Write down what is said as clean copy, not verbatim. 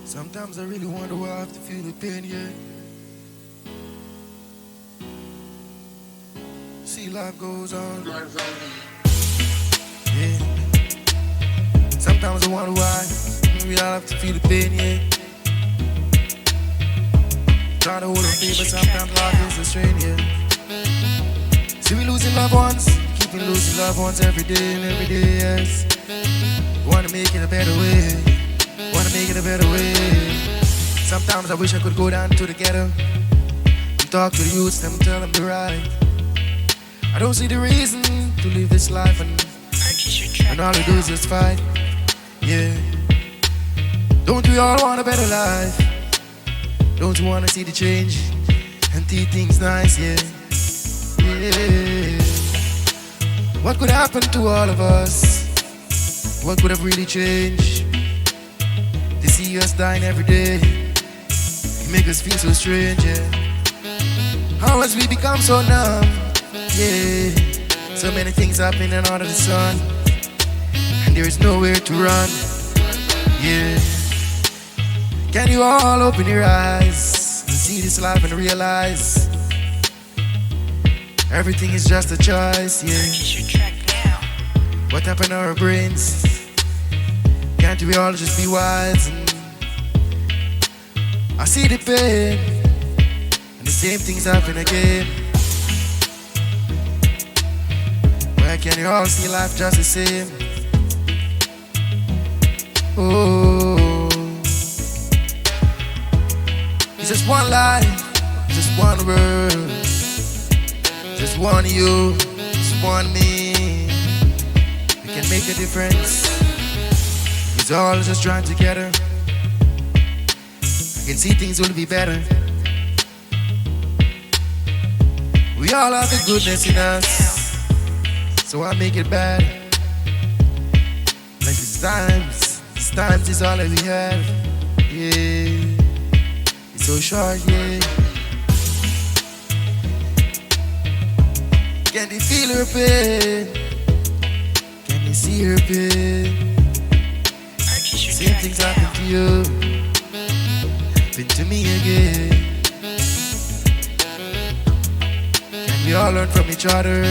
Sometimes I really wonder why I have to feel the pain, yeah. See, life goes on. Yeah. Sometimes I wonder why we all have to feel the pain, yeah. Try to hold on faith, but sometimes life is a strain, yeah. See, we losing loved ones, keeping losing loved ones every day and every day, yes. Wanna make it a better way, wanna make it a better way. Sometimes I wish I could go down to the ghetto and talk to the youths, them tell them the right. I don't see the reason to live this life, and all we do is just fight, yeah. Don't we all want a better life? Don't you wanna see the change and see things nice, yeah, yeah. What could happen to all of us? What could have really changed? To see us dying every day, it make us feel so strange, yeah. How has we become so numb? Yeah, so many things happening under the sun, and there is nowhere to run. Yeah, can you all open your eyes and see this life and realize everything is just a choice? Yeah. What happened to our brains? Can't we all just be wise? And I see the pain, and the same things happen again. Why can't you all see life just the same? Oh, it's just one life, just one world, just one you, just one me. We can make a difference. It's all just trying together. I can see things will be better. We all have the goodness in us, so I make it bad. Like this times is all that we have. Yeah, it's so short, yeah. Can they feel her pain? Can they see her pain? Same things happen to you, happen to me again. Can we all learn from each other?